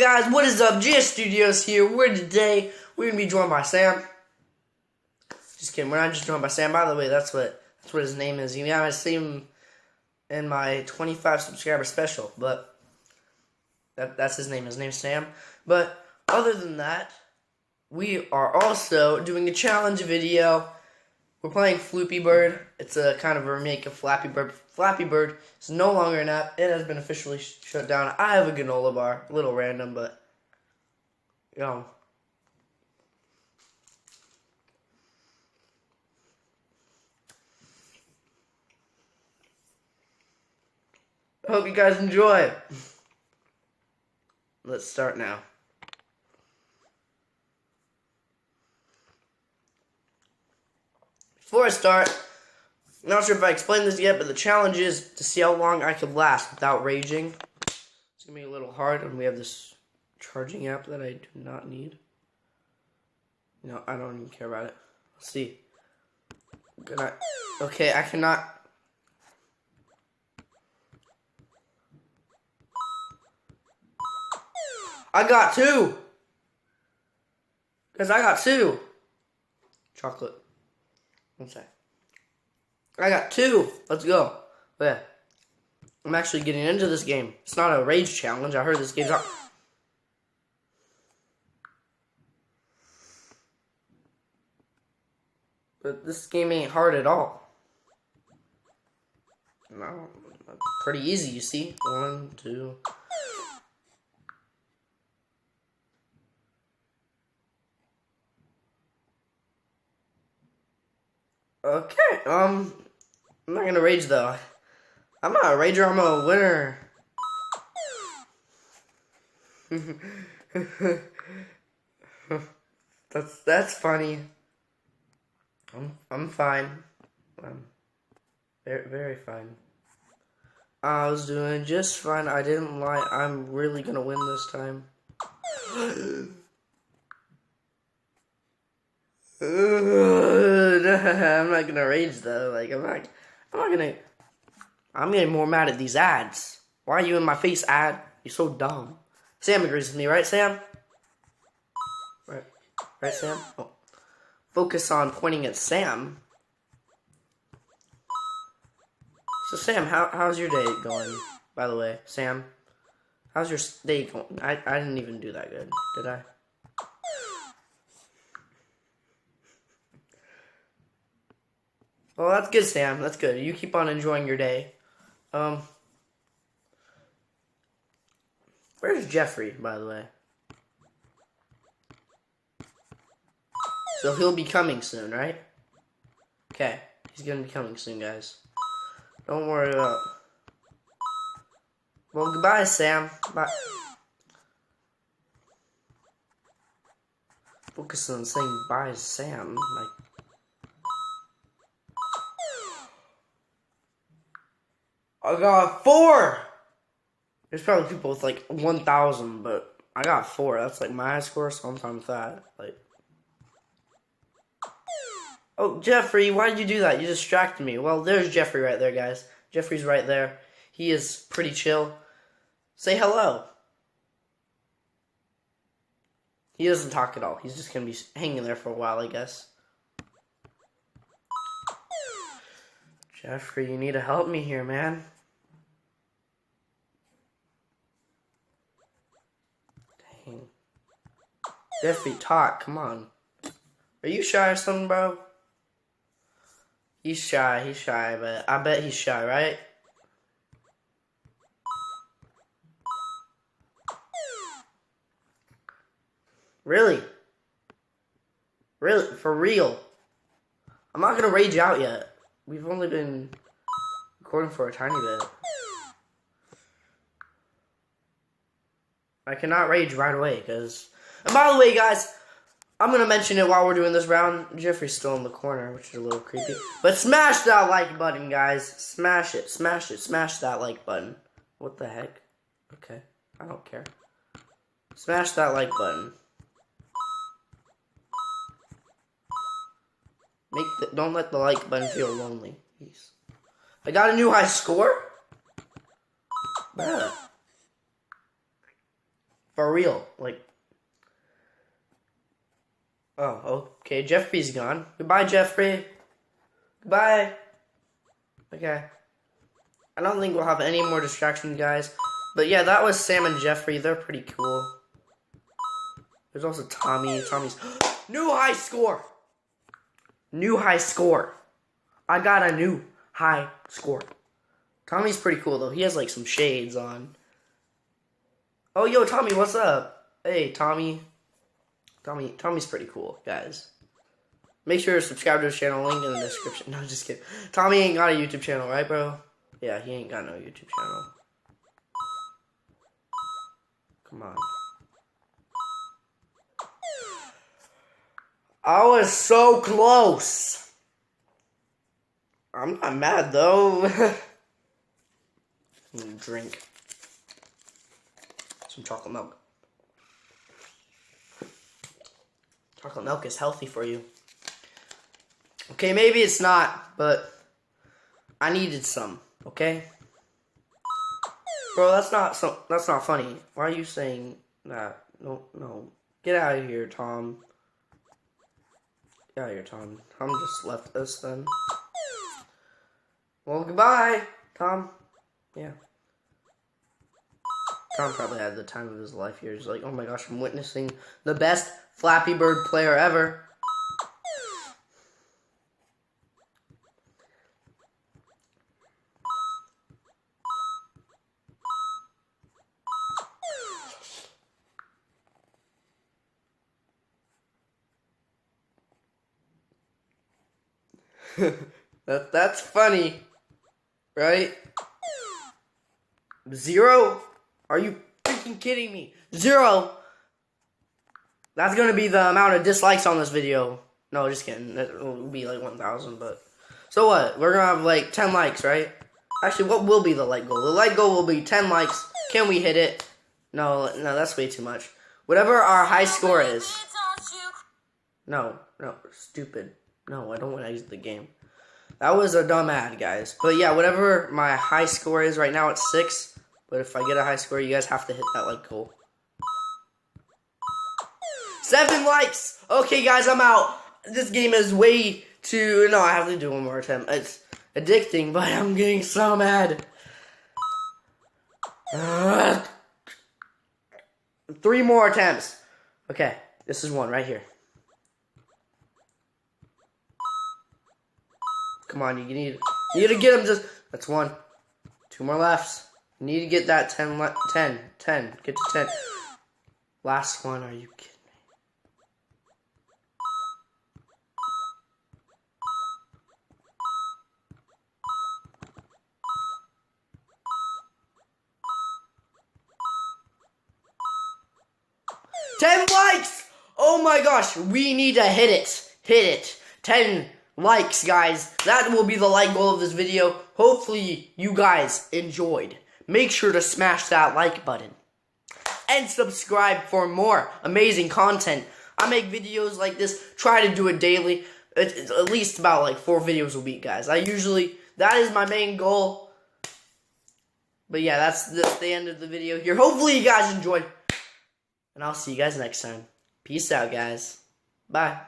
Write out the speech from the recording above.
guys, what is up? GS Studios here. We're going to be joined by Sam. Just kidding, we're not just joined by Sam. By the way, that's what his name is. You might see him in my 25 subscriber special, but that's his name. His name's Sam. But other than that, we are also doing a challenge video. We're playing Floppy Bird. It's a kind of a remake of Flappy Bird. Flappy Bird is no longer an app. It has been officially shut down. I have a granola bar. A little random, but yo. I hope you guys enjoy. Let's start now. Before I start, I'm not sure if I explained this yet, but the challenge is to see how long I can last without raging. It's going to be a little hard, and we have this charging app that I do not need. No, I don't even care about it. Let's see. Okay, I cannot. I got two! Because I got two. Chocolate. One sec. I got two. Let's go. But yeah. I'm actually getting into this game. It's not a rage challenge. I heard this game's out. But this game ain't hard at all. No, pretty easy, you see. 1, 2. Okay, I'm not gonna rage though. I'm not a rager, I'm a winner. That's funny. I'm fine. I'm very fine. I was doing just fine. I didn't lie. I'm really gonna win this time. I'm not gonna rage though. Like I'm getting more mad at these ads. Why are you in my face, ad? You're so dumb. Sam agrees with me, right, Sam? Right, Sam? Oh. Focus on pointing at Sam. So Sam, how's your day going? By the way, Sam, how's your day going? I didn't even do that good, did I? Well, that's good, Sam. That's good. You keep on enjoying your day. Where's Jeffrey, by the way? So he'll be coming soon, right? Okay. He's gonna be coming soon, guys. Don't worry about... Well, goodbye, Sam. Bye. Focus on saying bye, Sam. Like... I got 4! There's probably people with like 1,000, but I got 4. That's like my high score, so I'm fine with that. Like, oh, Jeffrey, why did you do that? You distracted me. Well, there's Jeffrey right there, guys. Jeffrey's right there. He is pretty chill. Say hello. He doesn't talk at all. He's just gonna be hanging there for a while, I guess. Jeffrey, you need to help me here, man. Dang. Jeffrey, talk. Come on. Are you shy or something, bro? He's shy, but I bet he's shy, right? Really? Really? For real? I'm not gonna rage out yet. We've only been recording for a tiny bit. I cannot rage right away, because... And by the way, guys, I'm going to mention it while we're doing this round. Jeffrey's still in the corner, which is a little creepy. But smash that like button, guys. Smash it, smash it, smash that like button. What the heck? Okay, I don't care. Smash that like button. Don't let the like button feel lonely. Please. I got a new high score? Bruh. For real. Like, oh, okay. Jeffrey's gone. Goodbye, Jeffrey. Goodbye. Okay. I don't think we'll have any more distractions, guys. But yeah, that was Sam and Jeffrey. They're pretty cool. There's also Tommy. Tommy's new high score. New high score. I got a new high score. Tommy's pretty cool though. He has like some shades on. Oh, yo, Tommy, what's up? Hey, Tommy. Tommy's pretty cool, guys. Make sure to subscribe to his channel. Link in the description. No, just kidding. Tommy ain't got a YouTube channel, right, bro? Yeah, he ain't got no YouTube channel. Come on. I was so close. I'm not mad though. Drink some chocolate milk. Chocolate milk is healthy for you. Okay, maybe it's not, but I needed some. Okay, bro, that's not funny. Why are you saying that? No, get out of here, Tom. Get out of here, Tom. Tom just left us then. Well, goodbye, Tom. Yeah. Tom probably had the time of his life here. He's like, oh my gosh, I'm witnessing the best Flappy Bird player ever. That's funny, right? 0? Are you freaking kidding me? 0. That's gonna be the amount of dislikes on this video. No, just kidding. It will be like 1,000, but so what? We're gonna have like 10 likes, right? Actually, what will be the like goal? The like goal will be 10 likes. Can we hit it? No, that's way too much. Whatever our high score is. No, stupid. No, I don't want to exit the game. That was a dumb ad, guys. But yeah, whatever my high score is right now, it's 6. But if I get a high score, you guys have to hit that like goal. 7 likes! Okay, guys, I'm out. This game is way too... No, I have to do one more attempt. It's addicting, but I'm getting so mad. 3 more attempts. Okay, this is one right here. Come on, you need to get him. That's 1. 2 more lefts. You need to get that 10. Get to 10. Last one. Are you kidding me? $10 likes! Oh my gosh, we need to hit it. Hit it. 10 likes, guys. That will be the like goal of this video. Hopefully you guys enjoyed. Make sure to smash that like button and subscribe for more amazing content. I make videos like this, try to do it daily. It's at least about like 4 videos a week, guys. That is my main goal. But yeah, that's the end of the video here. Hopefully you guys enjoyed, and I'll see you guys next time. Peace out, guys. Bye.